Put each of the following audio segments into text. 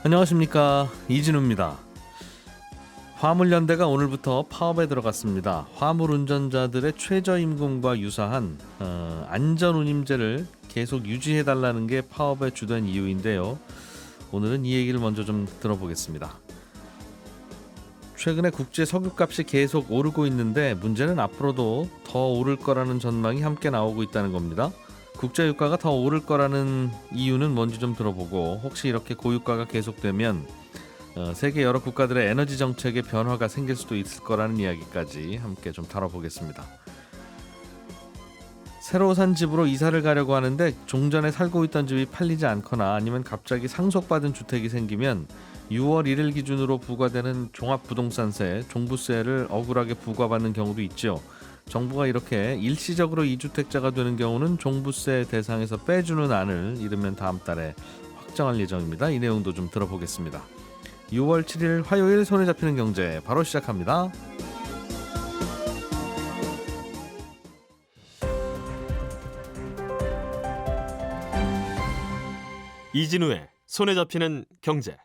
안녕하십니까, 이진우입니다. 화물연대가 오늘부터 파업에 들어갔습니다. 화물운전자들의 최저임금과 유사한 안전운임제를 계속 유지해달라는 게 파업의 주된 이유인데요. 오늘은 이 얘기를 먼저 좀 들어보겠습니다. 최근에 국제 석유값이 계속 오르고 있는데 문제는 앞으로도 더 오를 거라는 전망이 함께 나오고 있다는 겁니다. 국제유가가 더 오를 거라는 이유는 뭔지 좀 들어보고, 혹시 이렇게 고유가가 계속되면 세계 여러 국가들의 에너지 정책에 변화가 생길 수도 있을 거라는 이야기까지 함께 좀 다뤄보겠습니다. 새로 산 집으로 이사를 가려고 하는데 종전에 살고 있던 집이 팔리지 않거나 아니면 갑자기 상속받은 주택이 생기면 6월 1일 기준으로 부과되는 종합부동산세, 종부세를 억울하게 부과받는 경우도 있죠. 정부가 이렇게 일시적으로 이주택자가 되는 경우는 종부세 대상에서 빼주는 안을 이르면 다음 달에 확정할 예정입니다. 이 내용도 좀 들어보겠습니다. 6월 7일 화요일 손에 잡히는 경제 바로 시작합니다. 이진우의 손에 잡히는 경제.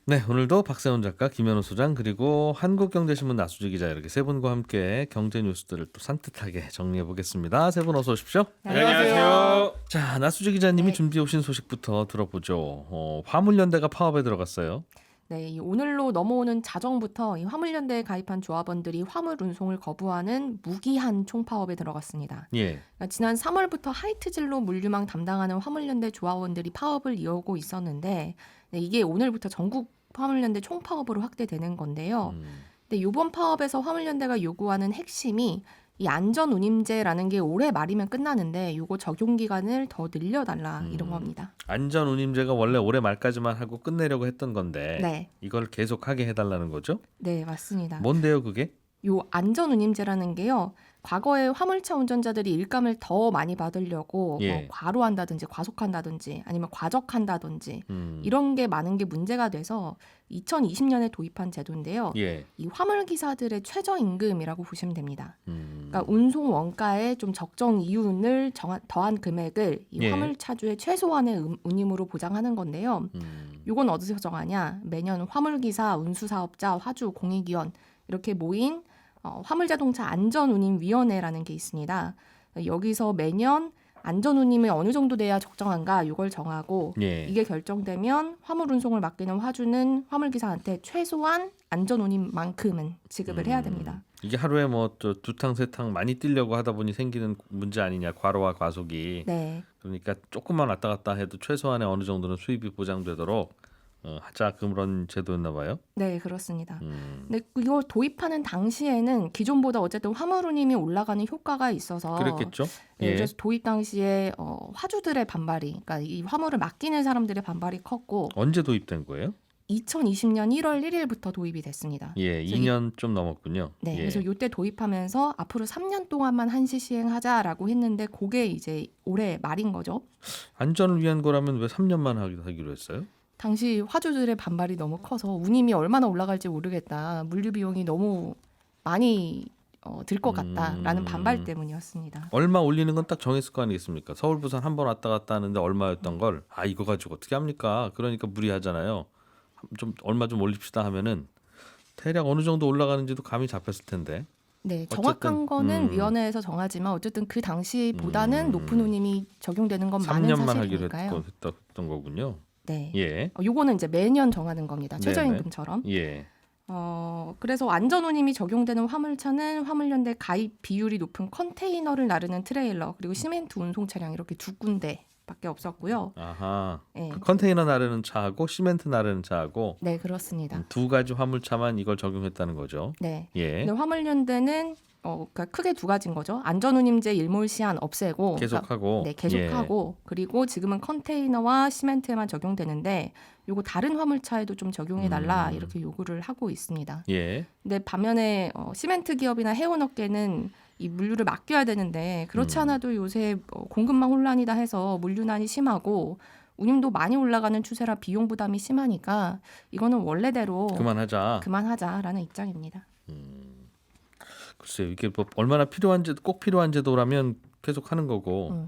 네, 오늘도 박세훈 작가, 김현우 소장, 그리고 한국경제신문 나수지 기자, 이렇게 세 분과 함께 경제 뉴스들을 또 산뜻하게 정리해 보겠습니다. 세 분 어서 오십시오. 안녕하세요. 자, 나수지 기자님이 준비해 오신 소식부터 들어보죠. 화물연대가 파업에 들어갔어요. 네, 이 오늘로 넘어오는 자정부터 이 화물연대에 가입한 조합원들이 화물 운송을 거부하는 무기한 총파업에 들어갔습니다. 예. 그러니까 지난 3월부터 하이트진로 물류망 담당하는 화물연대 조합원들이 파업을 이어오고 있었는데, 네, 이게 오늘부터 전국 화물연대 총파업으로 확대되는 건데요. 근데 이번 파업에서 화물연대가 요구하는 핵심이 이 안전운임제라는 게 올해 말이면 끝나는데 이거 적용 기간을 더 늘려달라, 이런 겁니다. 안전운임제가 원래 올해 말까지만 하고 끝내려고 했던 건데 네, 이걸 계속하게 해달라는 거죠? 네, 맞습니다. 뭔데요, 그게? 요 안전운임제라는 게요, 과거에 화물차 운전자들이 일감을 더 많이 받으려고 예. 뭐 과로한다든지 과속한다든지 아니면 과적한다든지 이런 게 많은 게 문제가 돼서 2020년에 도입한 제도인데요. 예. 이 화물기사들의 최저임금이라고 보시면 됩니다. 음. 그러니까 운송 원가에 좀 적정 이윤을 더한 금액을 이 예. 화물차주의 최소한의 운임으로 보장하는 건데요. 요건 어디서 정하냐? 매년 화물기사, 운수사업자, 화주, 공익위원 이렇게 모인 화물자동차 안전운임위원회라는 게 있습니다. 여기서 매년 안전운임이 어느 정도 돼야 적정한가 이걸 정하고, 예. 이게 결정되면 화물운송을 맡기는 화주는 화물기사한테 최소한 안전운임만큼은 지급을 해야 됩니다. 이게 하루에 뭐 두 탕 세 탕 많이 뛰려고 하다 보니 생기는 문제 아니냐, 과로와 과속이. 네. 그러니까 조금만 왔다 갔다 해도 최소한의 어느 정도는 수입이 보장되도록 하자, 그런 제도였나 봐요. 네, 그렇습니다. 근데 이걸 도입하는 당시에는 기존보다 어쨌든 화물운임이 올라가는 효과가 있어서 그랬겠죠? 네, 예. 그래서 도입 당시에 화주들의 반발이, 그러니까 이 화물을 맡기는 사람들의 반발이 컸고, 언제 도입된 거예요? 2020년 1월 1일부터 도입이 됐습니다. 예, 그래서 2년 좀 넘었군요. 네, 예. 그래서 이때 도입하면서 앞으로 3년 동안만 한시 시행하자라고 했는데 그게 이제 올해 말인 거죠. 안전을 위한 거라면 왜 3년만 하기로 했어요? 당시 화주들의 반발이 너무 커서 운임이 얼마나 올라갈지 모르겠다, 물류 비용이 너무 많이 들 것 같다라는 반발 때문이었습니다. 얼마 올리는 건 딱 정했을 거 아니겠습니까? 서울 부산 한 번 왔다 갔다 하는데 얼마였던 걸, 이거 가지고 어떻게 합니까? 그러니까 무리하잖아요. 좀 얼마 좀 올립시다 하면은 대략 어느 정도 올라가는지도 감이 잡혔을 텐데. 네, 정확한 어쨌든, 거는 위원회에서 정하지만 어쨌든 그 당시보다는 높은 운임이 적용되는 건 많은 3년만 하기로 사실이니까요. 했던 거군요. 네, 예. 요거는 이제 매년 정하는 겁니다. 네네. 최저임금처럼. 예. 그래서 안전운임이 적용되는 화물차는 화물연대 가입 비율이 높은 컨테이너를 나르는 트레일러, 그리고 시멘트 운송 차량, 이렇게 두 군데밖에 없었고요. 아하. 네. 그 컨테이너 나르는 차하고 시멘트 나르는 차하고 네, 그렇습니다. 두 가지 화물차만 이걸 적용했다는 거죠. 네. 예. 근데 화물연대는 그러니까 크게 두 가지인 거죠. 안전운임제 일몰 시한 없애고, 계속하고. 네, 계속하고, 그리고 지금은 컨테이너와 시멘트에만 적용되는데 요거 다른 화물차에도 좀 적용해달라, 이렇게 요구를 하고 있습니다. 예. 근데 반면에 시멘트 기업이나 해운업계는 이 물류를 맡겨야 되는데 그렇지 않아도 요새 공급망 혼란이다 해서 물류난이 심하고 운임도 많이 올라가는 추세라 비용 부담이 심하니까 이거는 원래대로 그만하자라는 입장입니다. 글쎄요, 이게 뭐 얼마나 필요한 제도, 꼭 필요한 제도라면 계속 하는 거고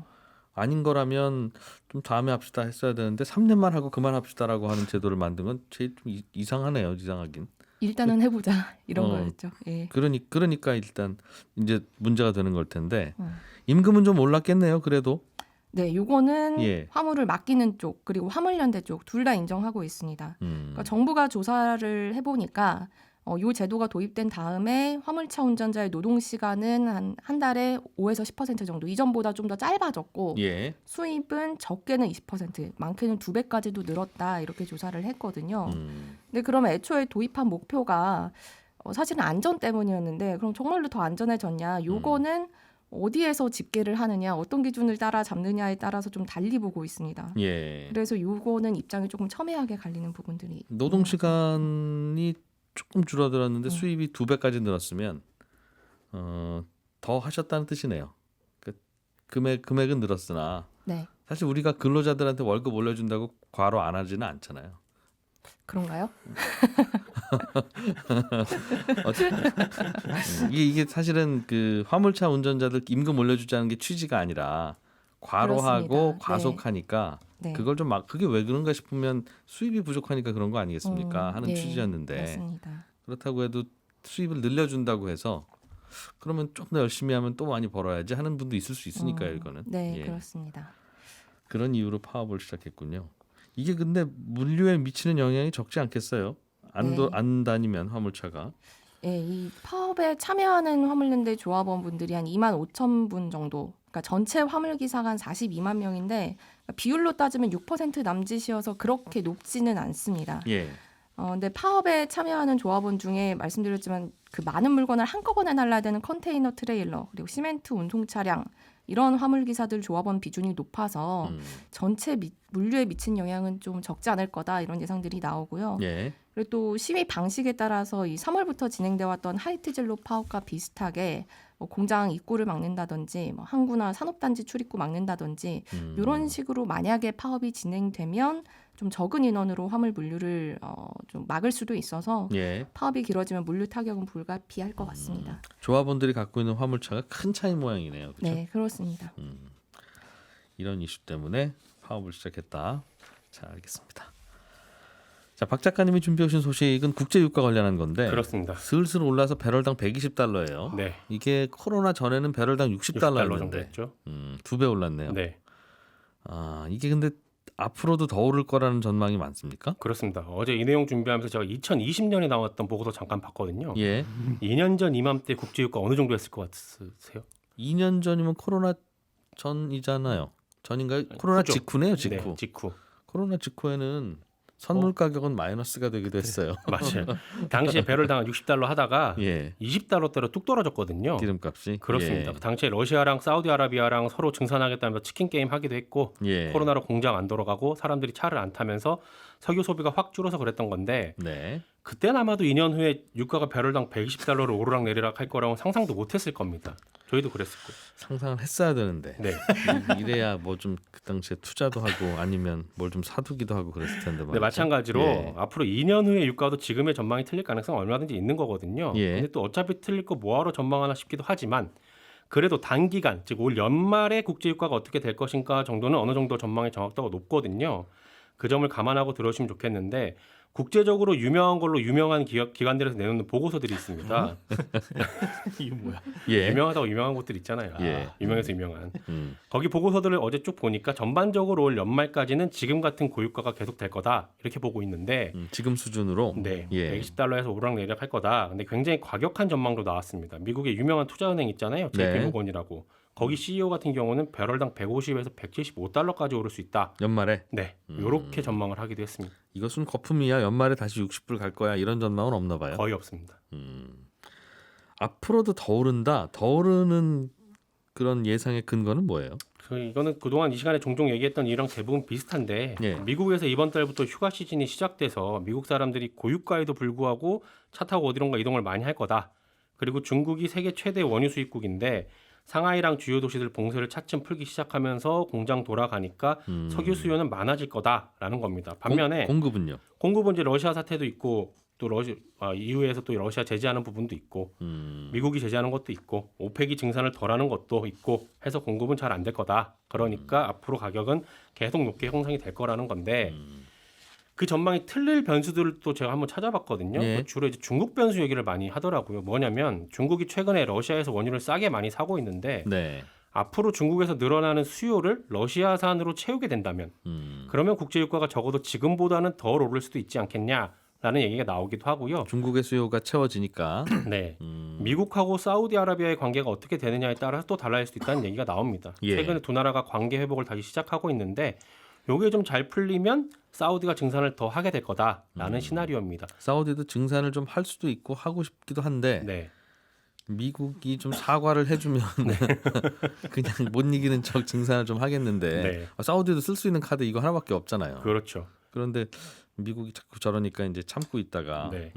아닌 거라면 좀 다음에 합시다 했어야 되는데 3년만 하고 그만합시다라고 하는 제도를 만든 건 제일 좀 이상하네요. 이상하긴. 일단은 해보자 이런 어, 거였죠. 예. 그러니까 일단 이제 문제가 되는 걸 텐데 음. 임금은 좀 올랐겠네요. 그래도 네, 요거는 예. 화물을 맡기는 쪽 그리고 화물연대 쪽 둘 다 인정하고 있습니다. 그러니까 정부가 조사를 해보니까 요 제도가 도입된 다음에 화물차 운전자의 노동 시간은 한 달에 5에서 10% 정도 이전보다 좀 더 짧아졌고 예. 수입은 적게는 20%, 많게는 2배까지도 늘었다 이렇게 조사를 했거든요. 음. 근데 그러면 애초에 도입한 목표가 사실은 안전 때문이었는데 그럼 정말로 더 안전해졌냐? 요거는 어디에서 집계를 하느냐, 어떤 기준을 따라 잡느냐에 따라서 좀 달리 보고 있습니다. 예. 그래서 요거는 입장이 조금 첨예하게 갈리는 부분들이 노동 시간이 조금 줄어들었는데 음. 수입이 2배까지 늘었으면 더 하셨다는 뜻이네요. 그 금액은 늘었으나 네, 사실 우리가 근로자들한테 월급 올려준다고 과로 안 하지는 않잖아요. 그런가요? 이게 사실은 그 화물차 운전자들 임금 올려주자는 게 취지가 아니라 과로하고 그렇습니다. 과속하니까 네. 그걸 좀 막 그게 왜 그런가 싶으면 수입이 부족하니까 그런 거 아니겠습니까? 하는 예, 취지였는데 맞습니다. 그렇다고 해도 수입을 늘려준다고 해서 그러면 좀 더 열심히 하면 또 많이 벌어야지 하는 분도 있을 수 있으니까요. 이거는 네, 예. 그렇습니다. 그런 이유로 파업을 시작했군요. 이게 근데 물류에 미치는 영향이 적지 않겠어요? 네. 안 다니면 화물차가. 예, 이 파업에 참여하는 화물연대 조합원 분들이 한 2만 5천 분 정도. 그러니까 전체 화물 기사가 한 42만 명인데 비율로 따지면 6% 남짓이어서 그렇게 높지는 않습니다. 예. 근데 파업에 참여하는 조합원 중에 말씀드렸지만 그 많은 물건을 한꺼번에 날라야 되는 컨테이너 트레일러 그리고 시멘트 운송 차량 이런 화물 기사들 조합원 비중이 높아서 전체 물류에 미친 영향은 좀 적지 않을 거다 이런 예상들이 나오고요. 예. 그리고 또 시위 방식에 따라서 이 3월부터 진행돼 왔던 하이트 진로 파업과 비슷하게 뭐 공장 입구를 막는다든지 뭐 항구나 산업단지 출입구 막는다든지 이런 식으로 만약에 파업이 진행되면 좀 적은 인원으로 화물 물류를 좀 막을 수도 있어서 예. 파업이 길어지면 물류 타격은 불가피할 것 같습니다. 조합원들이 갖고 있는 화물차가 큰 차이 모양이네요. 그렇죠? 네, 그렇습니다. 이런 이슈 때문에 파업을 시작했다. 자, 알겠습니다. 자, 박 작가님이 준비해 오신 소식은 국제 유가 관련한 건데 그렇습니다. 슬슬 올라서 배럴당 120달러예요. 네. 이게 코로나 전에는 배럴당 60달러 정도 60달러였는데 했죠. 2배 올랐네요. 네. 이게 근데 앞으로도 더 오를 거라는 전망이 많습니까? 그렇습니다. 어제 이 내용 준비하면서 제가 2020년에 나왔던 보고서 잠깐 봤거든요. 예. 2년 전 이맘때 국제유가 어느 정도 했을 것 같으세요? 2년 전이면 코로나 전이잖아요. 전인가요? 코로나 후죠. 직후네요, 직후. 네, 직후. 코로나 직후에는 선물 가격은 마이너스가 되기도 했어요. 맞아요. 당시에 배럴당 60달러 하다가 예. 20달러대로 뚝 떨어졌거든요. 기름값이. 그렇습니다. 예. 당시에 러시아랑 사우디아라비아랑 서로 증산하겠다면서 치킨 게임 하기도 했고 예. 코로나로 공장 안 돌아가고 사람들이 차를 안 타면서 석유 소비가 확 줄어서 그랬던 건데 네. 그때는 아마도 2년 후에 유가가 배럴당 120달러로 오르락 내리락 할 거라고 상상도 못했을 겁니다. 저희도 그랬을 거예요. 상상을 했어야 되는데 네, 이래야 뭐 좀 그 당시에 투자도 하고 아니면 뭘 좀 사두기도 하고 그랬을 텐데 말이죠. 네 마찬가지로 예. 앞으로 2년 후에 유가도 지금의 전망이 틀릴 가능성은 얼마든지 있는 거거든요. 예. 근데 또 어차피 틀릴 거 뭐하러 전망하나 싶기도 하지만 그래도 단기간 즉 올 연말에 국제 유가가 어떻게 될 것인가 정도는 어느 정도 전망의 정확도가 높거든요. 그 점을 감안하고 들어오시면 좋겠는데 국제적으로 유명한 걸로 유명한 기관들에서 내놓는 보고서들이 있습니다. 이게 뭐야? 예. 유명하다고 유명한 곳들 있잖아요. 예. 유명해서 유명한. 음. 거기 보고서들을 어제 쭉 보니까 전반적으로 올 연말까지는 지금 같은 고유가가 계속 될 거다 이렇게 보고 있는데 지금 수준으로 네, 예. 120달러에서 오르락내리락 할 거다. 근데 굉장히 과격한 전망도 나왔습니다. 미국의 유명한 투자은행 있잖아요. 네. JP모건이라고. 거기 CEO 같은 경우는 배럴당 150에서 175달러까지 오를 수 있다. 연말에 네, 이렇게 전망을 하기도 했습니다. 이것은 거품이야. 연말에 다시 60불 갈 거야. 이런 전망은 없나 봐요. 거의 없습니다. 앞으로도 더 오른다. 더 오르는 그런 예상의 근거는 뭐예요? 이거는 그동안 이 시간에 종종 얘기했던 이랑 대부분 비슷한데 예. 미국에서 이번 달부터 휴가 시즌이 시작돼서 미국 사람들이 고유가에도 불구하고 차 타고 어디론가 이동을 많이 할 거다. 그리고 중국이 세계 최대 원유 수입국인데 상하이랑 주요 도시들 봉쇄를 차츰 풀기 시작하면서 공장 돌아가니까 석유 수요는 많아질 거다라는 겁니다. 반면에 공급은요? 공급은 이제 러시아 사태도 있고 또 EU에서 또 러시아 제재하는 부분도 있고 미국이 제재하는 것도 있고 오펙이 증산을 덜하는 것도 있고 해서 공급은 잘 안 될 거다. 그러니까 앞으로 가격은 계속 높게 형성이 될 거라는 건데 그 전망이 틀릴 변수들을 또 제가 한번 찾아봤거든요. 예. 주로 이제 중국 변수 얘기를 많이 하더라고요. 뭐냐면 중국이 최근에 러시아에서 원유를 싸게 많이 사고 있는데 네. 앞으로 중국에서 늘어나는 수요를 러시아산으로 채우게 된다면 그러면 국제유가가 적어도 지금보다는 덜 오를 수도 있지 않겠냐라는 얘기가 나오기도 하고요. 중국의 수요가 채워지니까. 네, 미국하고 사우디아라비아의 관계가 어떻게 되느냐에 따라서 또 달라질 수도 있다는 얘기가 나옵니다. 예. 최근에 두 나라가 관계 회복을 다시 시작하고 있는데 요게 좀 잘 풀리면 사우디가 증산을 더 하게 될 거다라는 시나리오입니다. 사우디도 증산을 좀 할 수도 있고 하고 싶기도 한데 네. 미국이 좀 사과를 해주면 그냥 못 이기는 척 증산을 좀 하겠는데 네. 사우디도 쓸 수 있는 카드 이거 하나밖에 없잖아요. 그렇죠. 그런데 미국이 자꾸 저러니까 이제 참고 있다가 네.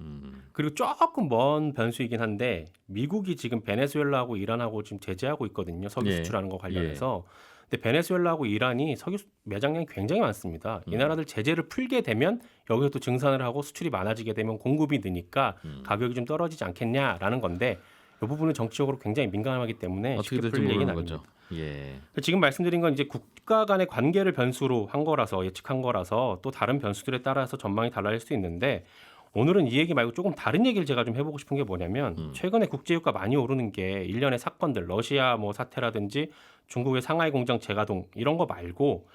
그리고 조금 먼 변수이긴 한데 미국이 지금 베네수엘라하고 이란하고 지금 제재하고 있거든요. 석유 예. 수출하는 거 관련해서. 근데 베네수엘라하고 이란이 석유 매장량이 굉장히 많습니다. 이 나라들 제재를 풀게 되면 여기서 또 증산을 하고 수출이 많아지게 되면 공급이 느니까 가격이 좀 떨어지지 않겠냐라는 건데 이 부분은 정치적으로 굉장히 민감하기 때문에 어떻게 쉽게 될지 풀릴 얘기는 모르는 아닙니다. 거죠. 예. 지금 말씀드린 건 이제 국가 간의 관계를 변수로 한 거라서 예측한 거라서 또 다른 변수들에 따라서 전망이 달라질 수 있는데 오늘은 이 얘기 말고 조금 다른 얘기를 제가 좀 해보고 싶은 게 뭐냐면 최근에 국제유가 많이 오르는 게 일련의 사건들 러시아 뭐 사태라든지 중국의 상하이 공장 재가동 이런 거 말고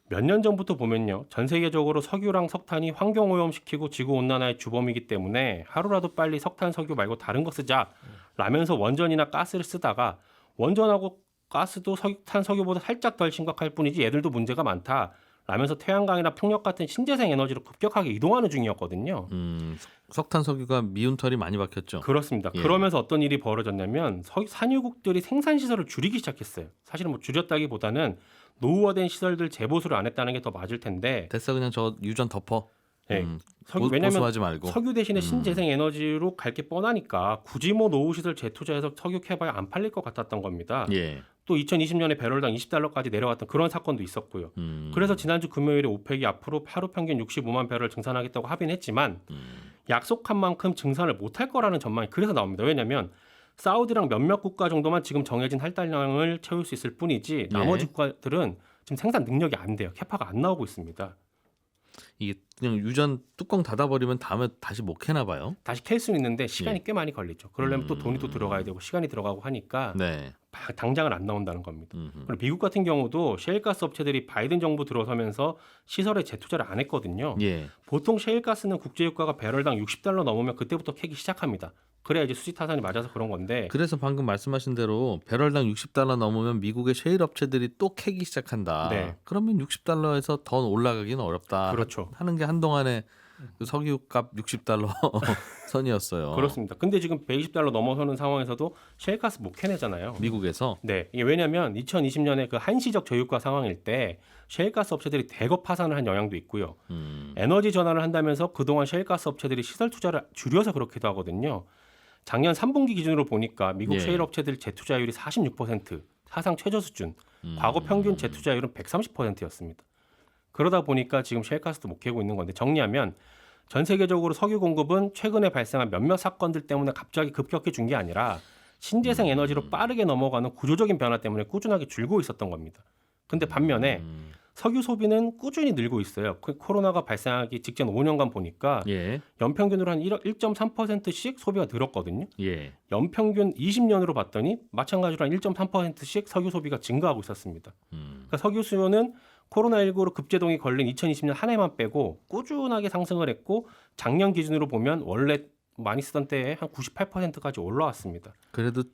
몇 년 전부터 보면요. 전 세계적으로 석유랑 석탄이 환경 오염시키고 지구 온난화의 주범이기 때문에 하루라도 빨리 석탄 석유 말고 다른 거 쓰자 라면서 원전이나 가스를 쓰다가 원전하고 가스도 석탄 석유보다 살짝 덜 심각할 뿐이지 얘들도 문제가 많다. 라면서 태양광이나 풍력 같은 신재생 에너지로 급격하게 이동하는 중이었거든요. 석탄 석유가 미운 털이 많이 박혔죠. 그렇습니다. 예. 그러면서 어떤 일이 벌어졌냐면 산유국들이 생산 시설을 줄이기 시작했어요. 사실은 뭐 줄였다기보다는 노후화된 시설들 재보수를 안 했다는 게 더 맞을 텐데. 됐어 그냥 저 유전 덮어. 네. 왜냐하면 보수하지 말고. 석유 대신에 신재생 에너지로 갈 게 뻔하니까 굳이 뭐 노후 시설 재투자해서 석유 캐봐야 안 팔릴 것 같았던 겁니다. 예. 또 2020년에 배럴당 $20까지 내려갔던 그런 사건도 있었고요. 그래서 지난주 금요일에 오펙이 앞으로 하루 평균 65만 배럴 증산하겠다고 합의는 했지만 약속한 만큼 증산을 못할 거라는 전망이 그래서 나옵니다. 왜냐하면 사우디랑 몇몇 국가 정도만 지금 정해진 할당량을 채울 수 있을 뿐이지 나머지 예. 국가들은 지금 생산 능력이 안 돼요. 캐파가 안 나오고 있습니다. 이게 그냥 유전 뚜껑 닫아버리면 다음에 다시 못 캐나 봐요. 다시 캘 수는 있는데 시간이 예. 꽤 많이 걸리죠. 그러려면 또 돈이 또 들어가야 되고 시간이 들어가고 하니까 네. 당장은 안 나온다는 겁니다. 그리고 미국 같은 경우도 셰일가스 업체들이 바이든 정부 들어서면서 시설에 재투자를 안 했거든요. 예. 보통 셰일가스는 국제유가가 배럴당 $60 넘으면 그때부터 캐기 시작합니다. 그래야 이제 수지 타산이 맞아서 그런 건데. 그래서 방금 말씀하신 대로 배럴당 $60 넘으면 미국의 셰일 업체들이 또 캐기 시작한다. 네. 그러면 $60에서 더 올라가기는 어렵다. 그렇죠. 하는 게 한동안의 그 석유값 $60 선이었어요. 그렇습니다. 근데 지금 $120 넘어서는 상황에서도 셰일가스 못 캐내잖아요. 미국에서. 네, 이게 왜냐하면 2020년에 그 한시적 저유가 상황일 때 셰일가스 업체들이 대거 파산을 한 영향도 있고요. 에너지 전환을 한다면서 그동안 셰일가스 업체들이 시설 투자를 줄여서 그렇기도 하거든요. 작년 3분기 기준으로 보니까 미국 예. 셰일 업체들 재투자율이 46%, 사상 최저 수준. 과거 평균 재투자율은 130%였습니다. 그러다 보니까 지금 셰일가스도 못 캐고 있는 건데 정리하면 전 세계적으로 석유 공급은 최근에 발생한 몇몇 사건들 때문에 갑자기 급격해진 게 아니라 신재생 에너지로 빠르게 넘어가는 구조적인 변화 때문에 꾸준하게 줄고 있었던 겁니다. 근데 반면에 석유 소비는 꾸준히 늘고 있어요. 코로나가 발생하기 직전 5년간 보니까 예. 연평균으로 한 1.3%씩 소비가 늘었거든요. 예. 연평균 20년으로 봤더니 마찬가지로 한 1.3%씩 석유 소비가 증가하고 있었습니다. 그러니까 석유 수요는 코로나19로 급제동이 걸린 2020년 한 해만 빼고 꾸준하게 상승을 했고 작년 기준으로 보면 원래 많이 쓰던 때에 한 98%까지 올라왔습니다. 그래도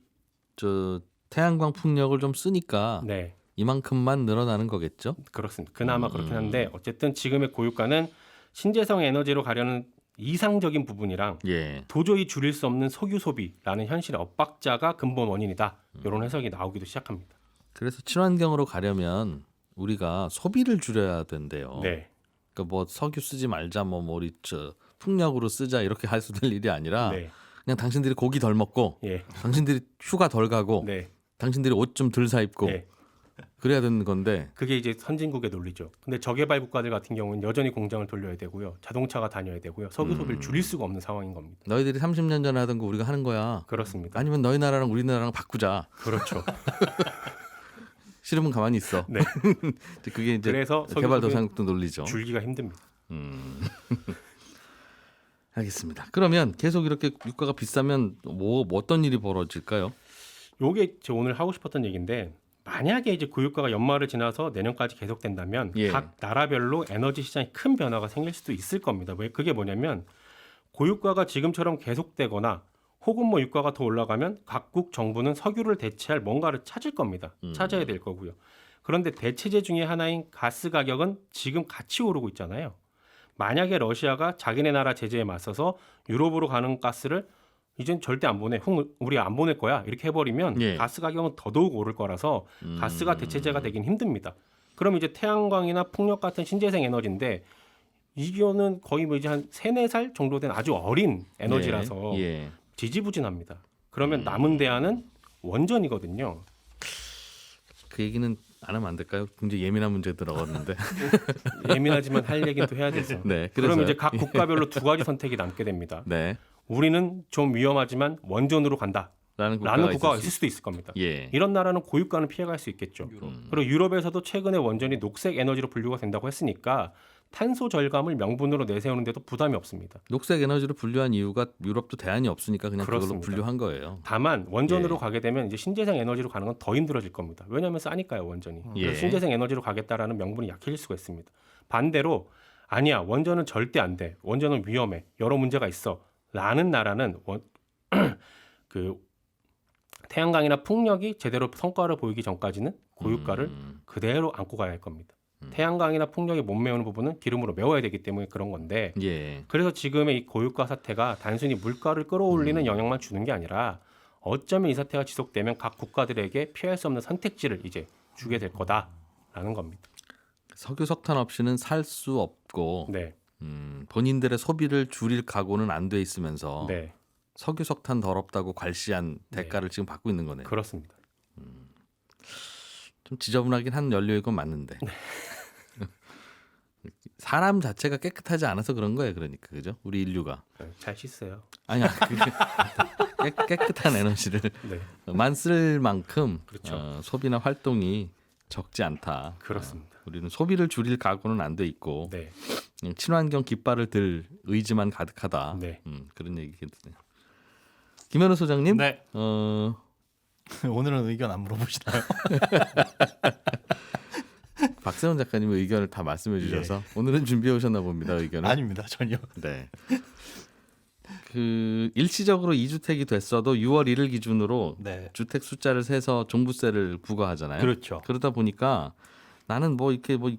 저 태양광 풍력을 좀 쓰니까 네, 이만큼만 늘어나는 거겠죠? 그렇습니다. 그나마 그렇긴 한데 어쨌든 지금의 고유가는 신재생 에너지로 가려는 이상적인 부분이랑 예. 도저히 줄일 수 없는 석유 소비라는 현실의 엇박자가 근본 원인이다. 이런 해석이 나오기도 시작합니다. 그래서 친환경으로 가려면 우리가 소비를 줄여야 된대요. 네, 그러니까 뭐 석유 쓰지 말자, 뭐 우리 저 풍력으로 쓰자 이렇게 할 수 될 일이 아니라 네, 그냥 당신들이 고기 덜 먹고, 예, 당신들이 휴가 덜 가고, 네, 당신들이 옷 좀 덜 사 입고 네. 그래야 되는 건데 그게 이제 선진국의 논리죠. 근데 저개발 국가들 같은 경우는 여전히 공장을 돌려야 되고요. 자동차가 다녀야 되고요. 석유 소비를 줄일 수가 없는 상황인 겁니다. 너희들이 30년 전에 하던 거 우리가 하는 거야. 그렇습니다. 아니면 너희 나라랑 우리 나라랑 바꾸자. 그렇죠. 싫으면 가만히 있어. 네. 그게 이제 그래서 석유 개발도상국도 논리죠. 줄기가 힘듭니다. 알겠습니다. 그러면 계속 이렇게 유가가 비싸면 뭐 어떤 일이 벌어질까요? 요게 저 오늘 하고 싶었던 얘기인데 만약에 이제 고유가가 연말을 지나서 내년까지 계속된다면 예. 각 나라별로 에너지 시장에 큰 변화가 생길 수도 있을 겁니다. 왜 그게 뭐냐면 고유가가 지금처럼 계속되거나 혹은 뭐 유가가 더 올라가면 각국 정부는 석유를 대체할 뭔가를 찾을 겁니다. 찾아야 될 거고요. 그런데 대체제 중에 하나인 가스 가격은 지금 같이 오르고 있잖아요. 만약에 러시아가 자기네 나라 제재에 맞서서 유럽으로 가는 가스를 이젠 절대 안 보내. 우리 안 보낼 거야. 이렇게 해버리면 예. 가스 가격은 더더욱 오를 거라서 가스가 대체제가 되긴 힘듭니다. 그럼 이제 태양광이나 풍력 같은 신재생 에너지인데 이거는 거의 뭐 이제 한 3-4살 정도 된 아주 어린 에너지라서 예. 지지부진합니다. 그러면 남은 대안은 원전이거든요. 그 얘기는 안 하면 안 될까요? 굉장히 예민한 문제 들어갔는데. 예민하지만 할 얘기는 또 해야 돼서. 네. 그럼 그래서요. 이제 각 국가별로 두 가지 선택이 남게 됩니다. 네. 우리는 좀 위험하지만 원전으로 간다. 라는 라는 국가가 있을 있을 수도 있을 겁니다. 예. 이런 나라는 고유가는 피해갈 수 있겠죠. 그리고 유럽에서도 최근에 원전이 녹색 에너지로 분류가 된다고 했으니까 탄소 절감을 명분으로 내세우는데도 부담이 없습니다. 녹색 에너지로 분류한 이유가 유럽도 대안이 없으니까 그냥 그걸로 그렇습니다. 분류한 거예요. 다만 원전으로 예. 가게 되면 이제 신재생 에너지로 가는 건 더 힘들어질 겁니다. 왜냐하면 싸니까요, 원전이. 예. 그래서 신재생 에너지로 가겠다라는 명분이 약해질 수가 있습니다. 반대로 아니야, 원전은 절대 안 돼. 원전은 위험해. 여러 문제가 있어. 라는 나라는 그 태양광이나 풍력이 제대로 성과를 보이기 전까지는 고유가를 그대로 안고 가야 할 겁니다. 태양광이나 풍력이 못 메우는 부분은 기름으로 메워야 되기 때문에 그런 건데 예. 그래서 지금의 이 고유가 사태가 단순히 물가를 끌어올리는 영향만 주는 게 아니라 어쩌면 이 사태가 지속되면 각 국가들에게 피할 수 없는 선택지를 이제 주게 될 거다라는 겁니다. 석유 석탄 없이는 살 수 없고 네, 본인들의 소비를 줄일 각오는 안 돼 있으면서 네, 석유 석탄 더럽다고 괄시한 대가를 지금 받고 있는 거네요. 그렇습니다. 좀 지저분하긴 한 연료인 건 맞는데 사람 자체가 깨끗하지 않아서 그런 거예요. 그러니까 그죠? 우리 인류가 잘 씻어요. 아니야 깨끗한 에너지를 네, 만 쓸 만큼 그렇죠. 소비나 활동이 적지 않다. 그렇습니다. 우리는 소비를 줄일 각오는 안 돼 있고 네, 그냥 친환경 깃발을 들 의지만 가득하다. 네. 그런 얘기겠네요. 김현우 소장님, 네. 오늘은 의견 안 물어보시나요? 박세훈 작가님의 의견을 다 말씀해 주셔서 오늘은 준비해 오셨나 봅니다. 의견을. 아닙니다, 전혀. 네. 그 일시적으로 2주택이 됐어도 6월 1일 기준으로 네. 주택 숫자를 세서 종부세를 부과하잖아요. 그렇죠. 그러다 보니까 나는 뭐 이렇게 뭐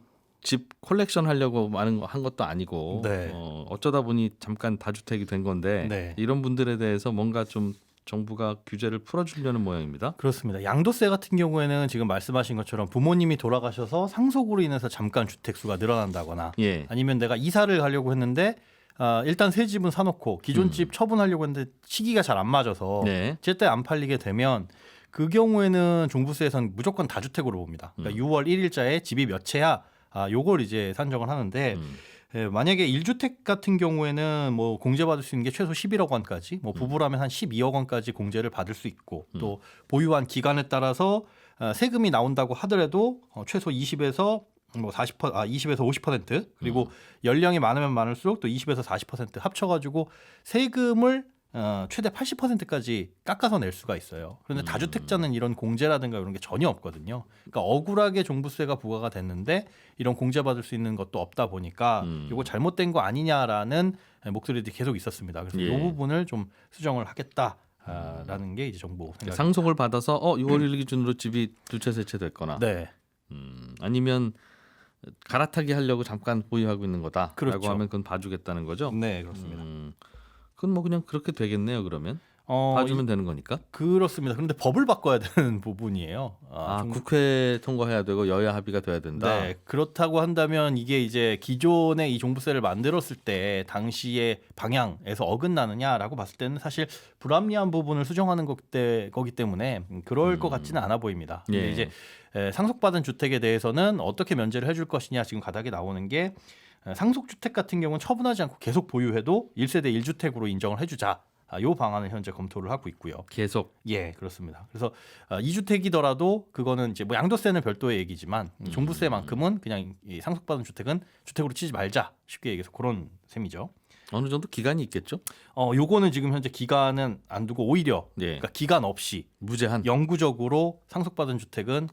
집 콜렉션 하려고 한 것도 아니고 네. 어쩌다 보니 잠깐 다주택이 된 건데 네. 이런 분들에 대해서 뭔가 좀 정부가 규제를 풀어주려는 모양입니다. 그렇습니다. 양도세 같은 경우에는 지금 말씀하신 것처럼 부모님이 돌아가셔서 상속으로 인해서 잠깐 주택 수가 늘어난다거나 예. 아니면 내가 이사를 가려고 했는데 일단 새 집은 사놓고 기존 집 처분하려고 했는데 시기가 잘 안 맞아서 네. 제때 안 팔리게 되면 그 경우에는 종부세에서는 무조건 다주택으로 봅니다. 그러니까 6월 1일자에 집이 몇 채야 요걸 이제 산정을 하는데 만약에 1주택 같은 경우에는 뭐 공제받을 수 있는 게 최소 11억 원까지 뭐 부부라면 한 12억 원까지 공제를 받을 수 있고 또 보유한 기간에 따라서 세금이 나온다고 하더라도 최소 20에서 뭐 20에서 50% 그리고 연령이 많으면 많을수록 또 20에서 40% 합쳐가지고 세금을 최대 80%까지 깎아서 낼 수가 있어요. 그런데 다주택자는 이런 공제라든가 이런 게 전혀 없거든요. 그러니까 억울하게 종부세가 부과가 됐는데 이런 공제받을 수 있는 것도 없다 보니까 이거 잘못된 거 아니냐라는 목소리들이 계속 있었습니다. 그래서 예. 이 부분을 좀 수정을 하겠다라는 게 이제 정부 생각입니다. 상속을 받아서 6월 1일 기준으로 집이 두 채 세 채 됐거나 네, 아니면 갈아타기 하려고 잠깐 보유하고 있는 거다라고 그렇죠. 하면 그건 봐주겠다는 거죠. 네 그렇습니다. 그건 뭐 그냥 그렇게 되겠네요. 그러면 봐주면 되는 거니까. 그렇습니다. 그런데 법을 바꿔야 되는 부분이에요. 국회 통과해야 되고 여야 합의가 돼야 된다. 네, 그렇다고 한다면 이게 이제 기존에 이 종부세를 만들었을 때 당시의 방향에서 어긋나느냐라고 봤을 때는 사실 불합리한 부분을 수정하는 거기 때문에 그럴 것 같지는 않아 보입니다. 근데 예. 이제 상속받은 주택에 대해서는 어떻게 면제를 해줄 것이냐 지금 가닥이 나오는 게 상속주택 같은 경우는 처분하지 않고 계속 보유해도 1세대 1주택으로 인정을 해주자. 이 방안을 현재 검토를 하고 있고요. 계속. 예, 그렇습니다. 그래서 2주택이더라도 그거는 이제 뭐 양도세는 별도의 얘기지만 종부세만큼은 그냥 이 상속받은 주택은 주택으로 치지 말자. 쉽게 얘기해서 그런 셈이죠. 어느 정도 기간이 있겠죠? 요거는 지금 현재 기간은 안 두고 오히려 예. 그러니까 기간 없이 무제한. 영구적으로 상속받은 주택은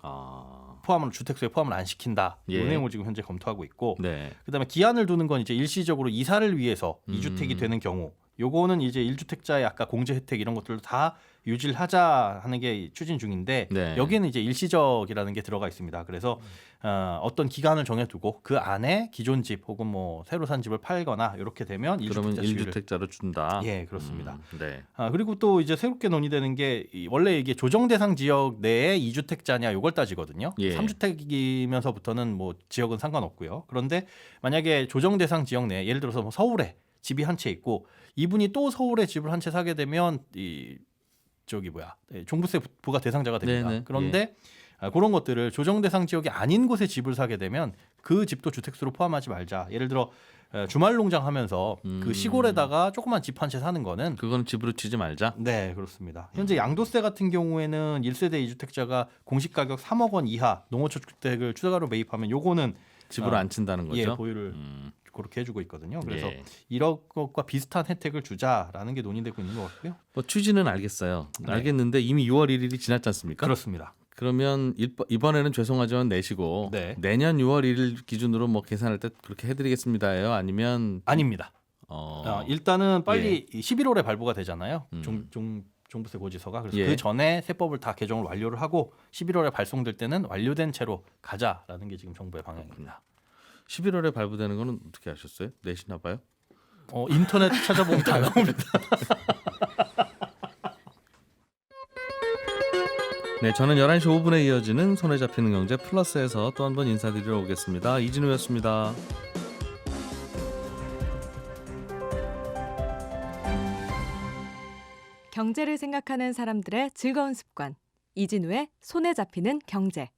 포함을 주택수에 포함을 안 시킨다. 이 예. 내용을 지금 현재 검토하고 있고 네. 그다음에 기한을 두는 건 이제 일시적으로 이사를 위해서 2주택이 되는 경우 요거는 이제 1주택자의 아까 공제 혜택 이런 것들도 다 유지를 하자 하는 게 추진 중인데 네. 여기에는 이제 일시적이라는 게 들어가 있습니다. 그래서 어떤 기간을 정해두고 그 안에 기존 집 혹은 뭐 새로 산 집을 팔거나 이렇게 되면 그러면 1주택자 시위를 1주택자로 준다. 예, 그렇습니다. 네. 그리고 또 이제 새롭게 논의되는 게 원래 이게 조정 대상 지역 내에 2주택자냐 이걸 따지거든요. 예. 3주택이면서부터는 뭐 지역은 상관없고요. 그런데 만약에 조정 대상 지역 내 예를 들어서 뭐 서울에 집이 한 채 있고 이분이 또 서울에 집을 한 채 사게 되면 종부세 부과 대상자가 됩니다. 네네. 그런데 그런 것들을 조정 대상 지역이 아닌 곳에 집을 사게 되면 그 집도 주택수로 포함하지 말자. 예를 들어 주말 농장 하면서 그 시골에다가 조그만 집 한 채 사는 거는 그건 집으로 치지 말자. 네, 그렇습니다. 현재 양도세 같은 경우에는 1세대 2주택자가 공시 가격 3억 원 이하 농어촌 주택을 추가로 매입하면 요거는 집으로 안 친다는 거죠. 예, 보유를 그렇게 해주고 있거든요. 그래서 예. 이런 것과 비슷한 혜택을 주자라는 게 논의되고 있는 것 같고요. 뭐 취지는 알겠어요. 네. 알겠는데 이미 6월 1일이 지났지 않습니까? 그렇습니다. 그러면 이번에는 죄송하지만 내시고 네. 내년 6월 1일 기준으로 뭐 계산할 때 그렇게 해드리겠습니다예요? 아니면 아닙니다. 일단은 빨리 11월에 발부가 되잖아요. 종부세 고지서가. 그래서 예. 그 전에 세법을 다 개정을 완료를 하고 11월에 발송될 때는 완료된 채로 가자라는 게 지금 정부의 방향입니다. 11월에 발부되는 거는 어떻게 하셨어요? 내시나 봐요? 인터넷 찾아보면 다 나옵니다. 네, 저는 11시 5분에 이어지는 손에 잡히는 경제 플러스에서 또 한 번 인사드리러 오겠습니다. 이진우였습니다. 경제를 생각하는 사람들의 즐거운 습관. 이진우의 손에 잡히는 경제.